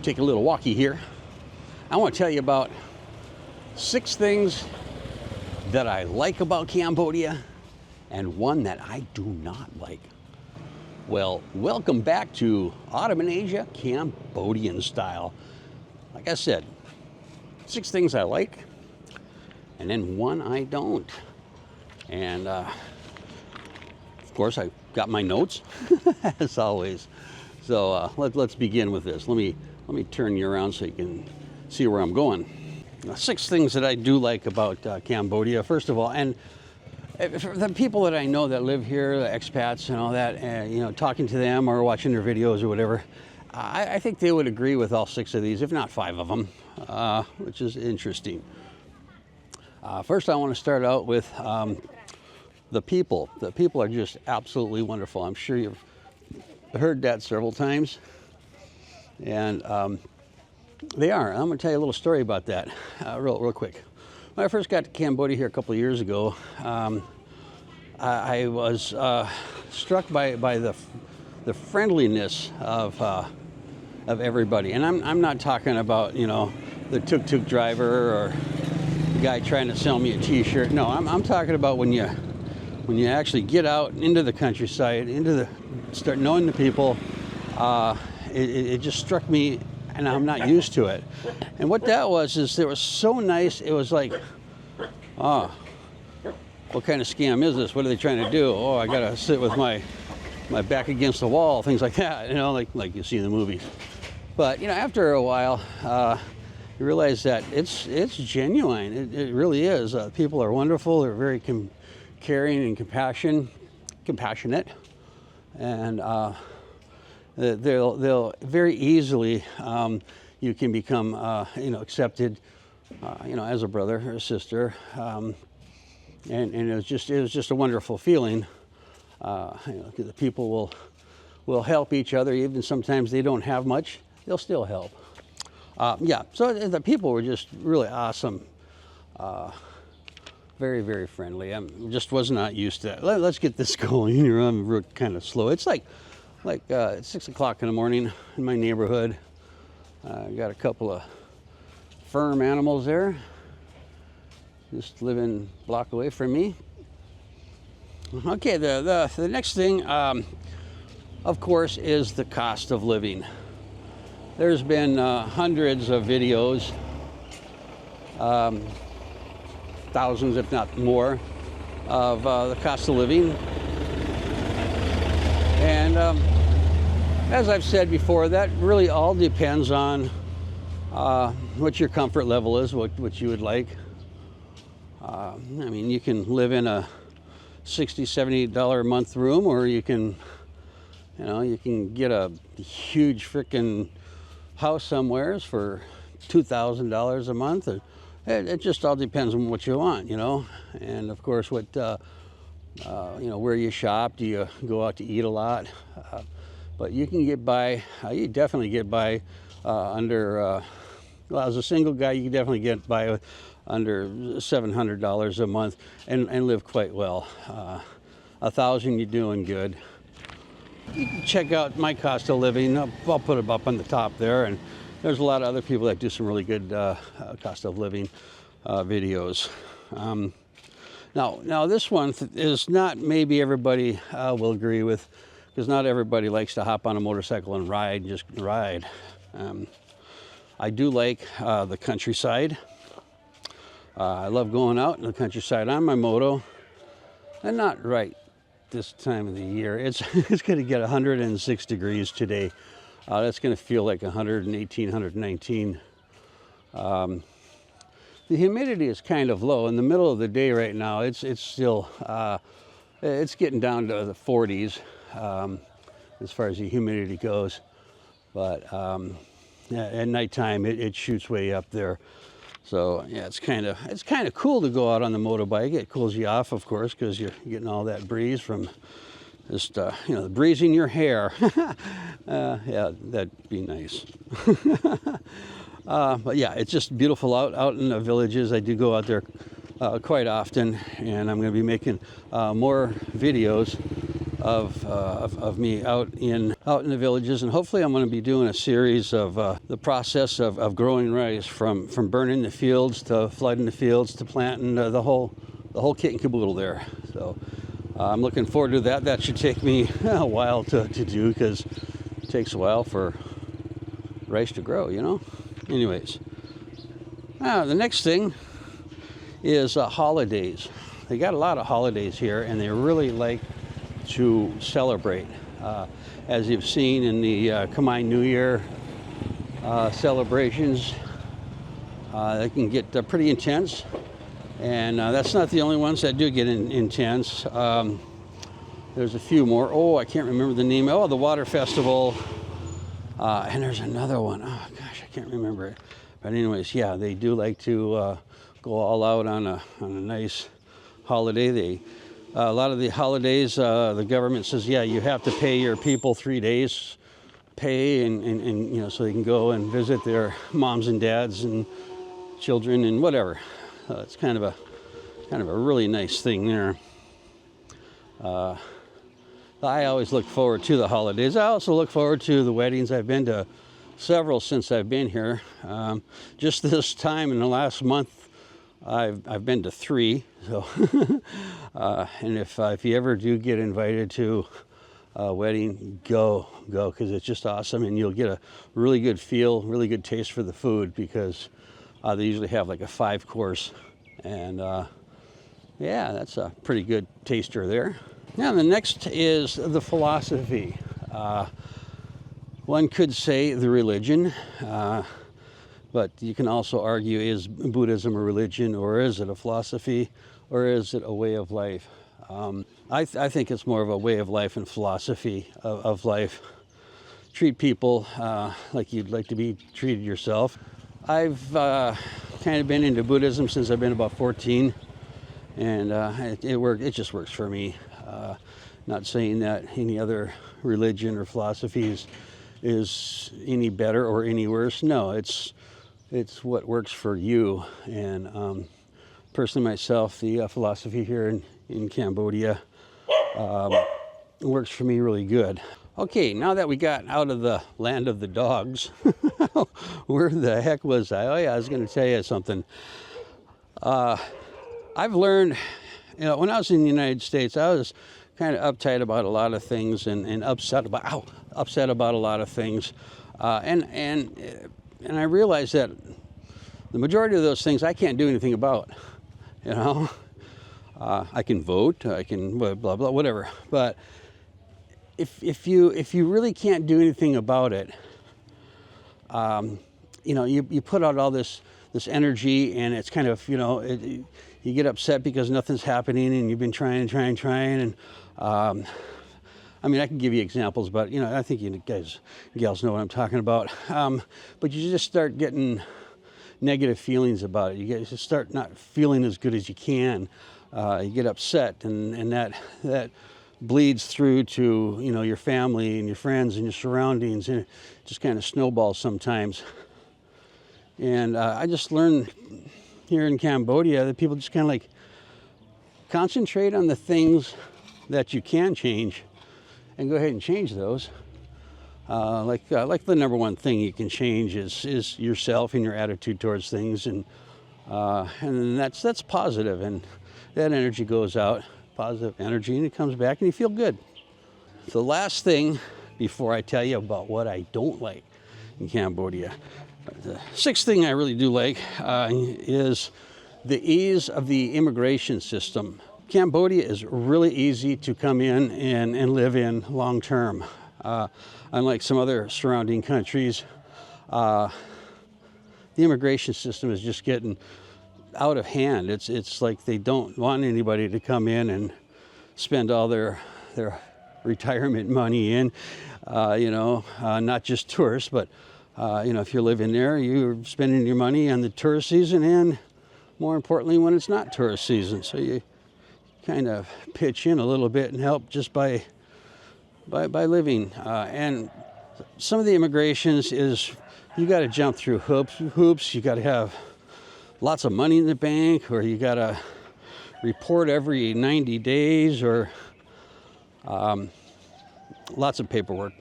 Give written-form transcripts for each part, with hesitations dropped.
take a little walkie here. I want to tell you about 6 things that I like about Cambodia and one that I do not like. Well, welcome back to Autumn in Asia, Cambodian style. Like I said, 6 things I like and then 1 I don't. And of course, I got my notes as always. So let's begin with this. Let me turn you around so you can see where I'm going. 6 things that I do like about Cambodia. First of all, and for the people that I know that live here, the expats and all that, you know, talking to them or watching their videos or whatever, I think they would agree with all 6 of these, if not 5 of them, which is interesting. First, I want to start out with the people. The people are just absolutely wonderful. I'm sure you've heard that several times. And they are. I'm going to tell you a little story about that real quick. When I first got to Cambodia here a couple of years ago, I was struck by the friendliness of everybody. And I'm not talking about, you know, the tuk-tuk driver or the guy trying to sell me a t-shirt. No, I'm talking about when you actually get out into the countryside, start knowing the people. It just struck me, and I'm not used to it. And what that was is it was so nice. It was like, oh, what kind of scam is this? What are they trying to do? Oh, I gotta sit with my back against the wall, things like that, you know, like you see in the movies. But you know, after a while, you realize that it's genuine. It really is. People are wonderful. They're very caring and compassionate, and they'll very easily, you can become you know, accepted, you know, as a brother or a sister, and it was just a wonderful feeling. You know, the people will help each other, even sometimes they don't have much, they'll still help. Yeah, so the people were just really awesome. Very, very friendly. I just was not used to that. Let's get this going. You know, I'm kind of slow. It's like it's 6 o'clock in the morning in my neighborhood. Got a couple of farm animals there, just living a block away from me. Okay, the next thing, of course, is the cost of living. There's been hundreds of videos, thousands if not more, of the cost of living. And as I've said before, that really all depends on what your comfort level is, what you would like. I mean, you can live in a $60, $70 a month room, or you can, you know, you can get a huge frickin' house somewheres for $2,000 a month. It just all depends on what you want, you know. And of course, what you know, where you shop. Do you go out to eat a lot? But you can get by. You definitely get by under. Well, as a single guy, you can definitely get by under $700 a month and live quite well. $1,000, you're doing good. You can check out my cost of living. I'll put it up on the top there, and there's a lot of other people that do some really good cost of living videos. Now this one is not maybe everybody will agree with, because not everybody likes to hop on a motorcycle and just ride. I do like the countryside. I love going out in the countryside on my moto, and not right this time of the year. It's going to get 106 degrees today. That's going to feel like 118, 119. The humidity is kind of low. In the middle of the day right now, it's still, it's getting down to the 40s as far as the humidity goes. But yeah, at nighttime, it shoots way up there. So yeah, it's kind of cool to go out on the motorbike. It cools you off, of course, because you're getting all that breeze from just you know, the breeze in your hair. Yeah, that'd be nice. But yeah, it's just beautiful out in the villages. I do go out there quite often, and I'm going to be making more videos of me out in the villages, and hopefully I'm going to be doing a series of the process of growing rice from burning the fields to flooding the fields to planting the whole kit and caboodle there. So I'm looking forward to that. That should take me a while to do, because it takes a while for rice to grow, you know. Anyways, the next thing is holidays. They got a lot of holidays here, and they really like to celebrate. As you've seen in the Khmer New Year celebrations, they can get pretty intense, and that's not the only ones that do get intense. There's a few more. Oh, I can't remember the name. Oh, the Water Festival, and there's another one. Oh gosh, I can't remember it. But anyways, yeah, they do like to go all out on a nice holiday. A lot of the holidays, the government says, yeah, you have to pay your people 3 days pay, and you know, so they can go and visit their moms and dads and children and whatever. It's kind of a really nice thing there. I always look forward to the holidays. I also look forward to the weddings. I've been to several since I've been here. Just this time in the last month, I've been to 3. So, and if you ever do get invited to a wedding, go, because it's just awesome, and you'll get a really good feel, really good taste for the food, because they usually have like a 5-course, and yeah, that's a pretty good taster there. Now the next is the philosophy. One could say the religion. But you can also argue, is Buddhism a religion, or is it a philosophy, or is it a way of life? I think it's more of a way of life and philosophy of life. Treat people like you'd like to be treated yourself. I've kind of been into Buddhism since I've been about 14, and it just works for me. Not saying that any other religion or philosophy is any better or any worse. No, it's what works for you. And personally myself, the philosophy here in Cambodia works for me really good. Okay, now that we got out of the land of the dogs, where the heck was I? Oh yeah, I was going to tell you something. I've learned, you know, when I was in the United States, I was kind of uptight about a lot of things, and upset about a lot of things, and I realized that the majority of those things I can't do anything about. You know, I can vote, I can blah blah whatever, but if you really can't do anything about it, you know, you put out all this energy, and it's kind of, you know, you get upset because nothing's happening, and you've been trying, and I mean, I can give you examples, but you know, I think you guys, gals know what I'm talking about. But you just start getting negative feelings about it. You just start not feeling as good as you can. You get upset, and that bleeds through to, you know, your family and your friends and your surroundings, and it just kind of snowballs sometimes. And I just learned here in Cambodia that people just kind of like concentrate on the things that you can change, and go ahead and change those. Like the number one thing you can change is yourself and your attitude towards things, and that's positive, and that energy goes out, positive energy, and it comes back, and you feel good. The last thing before I tell you about what I don't like in Cambodia, the sixth thing I really do like is the ease of the immigration system. Cambodia is really easy to come in and live in long term. Unlike some other surrounding countries, the immigration system is just getting out of hand. It's like they don't want anybody to come in and spend all their retirement money in, you know, not just tourists, but you know, if you're living there, you're spending your money on the tourist season, and more importantly, when it's not tourist season. So you kind of pitch in a little bit and help just by living. And some of the immigrations is you got to jump through hoops. You got to have lots of money in the bank, or you got to report every 90 days, or Lots of paperwork.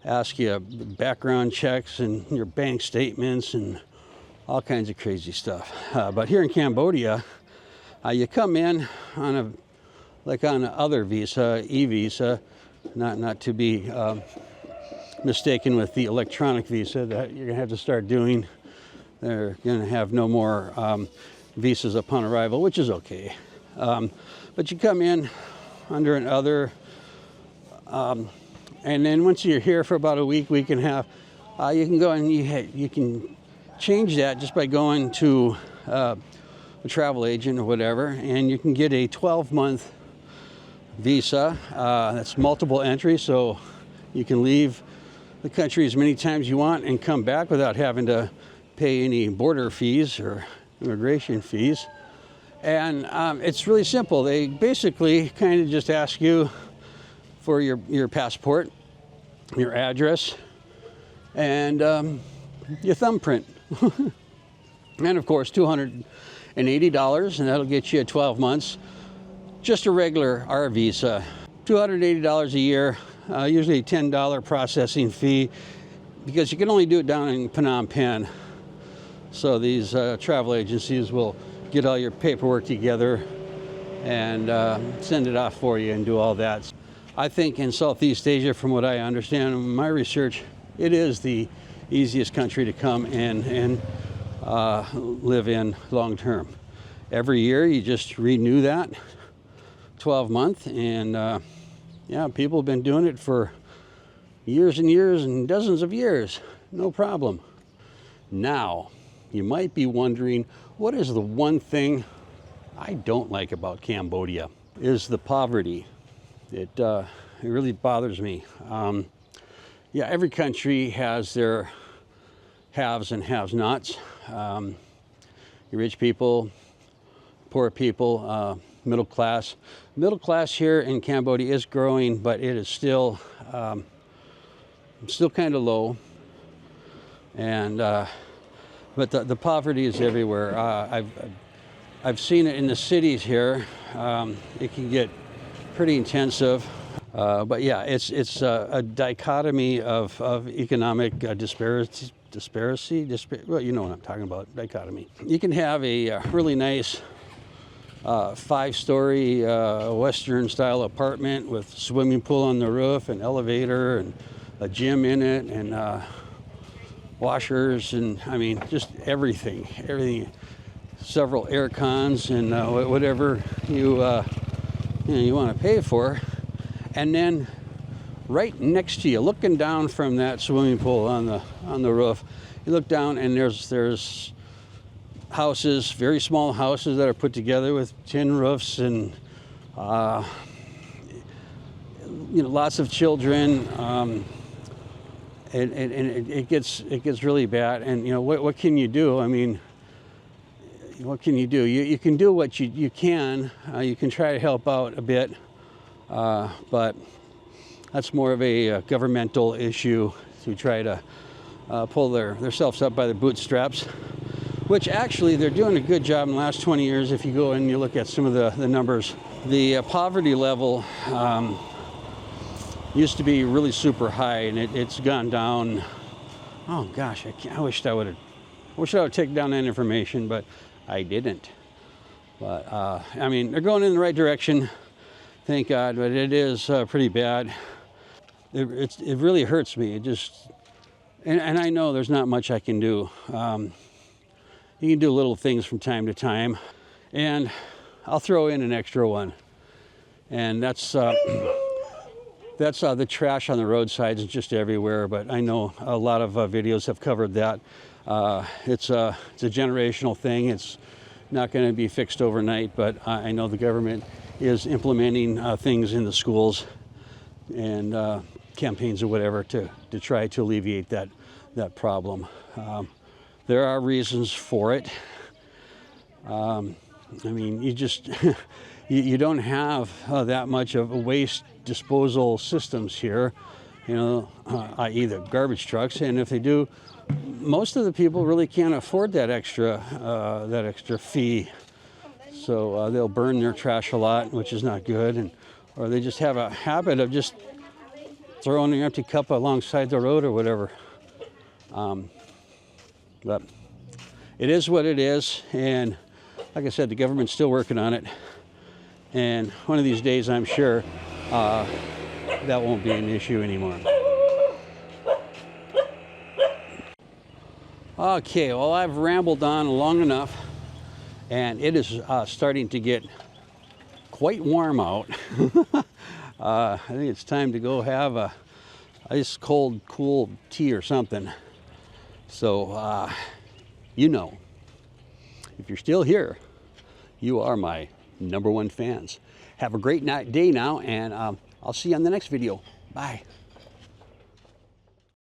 Ask you background checks and your bank statements and all kinds of crazy stuff. But here in Cambodia, you come in on on a other visa, e-visa, not to be mistaken with the electronic visa that you're gonna have to start doing. They're gonna have no more visas upon arrival, which is okay. But you come in under an other, and then once you're here for about a week, week and a half, you can go and you can change that just by going to a travel agent or whatever, and you can get a 12-month visa. That's multiple entry, so you can leave the country as many times you want and come back without having to pay any border fees or immigration fees. And it's really simple. They basically kind of just ask you for your passport, your address, and your thumbprint. And of course, $280, and that'll get you 12 months. Just a regular R visa. $280 a year, usually a $10 processing fee, because you can only do it down in Phnom Penh. So these travel agencies will get all your paperwork together and send it off for you and do all that. I think in Southeast Asia, from what I understand in my research, it is the easiest country to come and live in long term. Every year you just renew that 12-month, and yeah, people have been doing it for years and years and dozens of years, no problem. Now, you might be wondering, what is the one thing I don't like about Cambodia? Is the poverty. It really bothers me. Yeah, every country has their haves and have-nots. Your rich people, poor people, middle class. Middle class here in Cambodia is growing, but it is still kind of low. And but the poverty is everywhere. I've seen it in the cities here. It can get pretty intensive. But yeah, it's a dichotomy of economic disparity. Well, you know what I'm talking about, dichotomy. You can have a really nice 5-story Western-style apartment with swimming pool on the roof, an elevator, and a gym in it, and washers, and I mean, just everything. Several air cons and whatever you want to pay for. And then right next to you, looking down from that swimming pool on the roof, you look down and there's houses, very small houses that are put together with tin roofs, and lots of children. And it gets really bad. And what can you do? I mean, what can you do? You can do what you can. You can try to help out a bit. But that's more of a governmental issue to try to pull themselves up by their bootstraps, which actually they're doing a good job in the last 20 years. If you go and you look at some of the numbers, the poverty level used to be really super high, and it's gone down. Oh gosh, I wish I would have taken down that information, but I didn't. But I mean, they're going in the right direction. Thank God, but it is pretty bad. It really hurts me. It just, and I know there's not much I can do. You can do little things from time to time, and I'll throw in an extra one, and that's the trash on the roadsides and just everywhere. But I know a lot of videos have covered that. It's a generational thing. It's not going to be fixed overnight, but I know the government is implementing things in the schools and campaigns or whatever to try to alleviate that problem. There are reasons for it. I mean, you just you don't have that much of a waste disposal systems here, i.e. the garbage trucks, and if they do, most of the people really can't afford that extra fee. So they'll burn their trash a lot, which is not good. And or they just have a habit of just throwing an empty cup alongside the road or whatever. But it is what it is, and like I said, the government's still working on it, and one of these days I'm sure that won't be an issue anymore. Okay, well, I've rambled on long enough, and it is starting to get quite warm out. I think it's time to go have a ice cold cool tea or something. So you know, if you're still here, you are my #1 fans. Have a great day now, and I'll see you on the next video. Bye.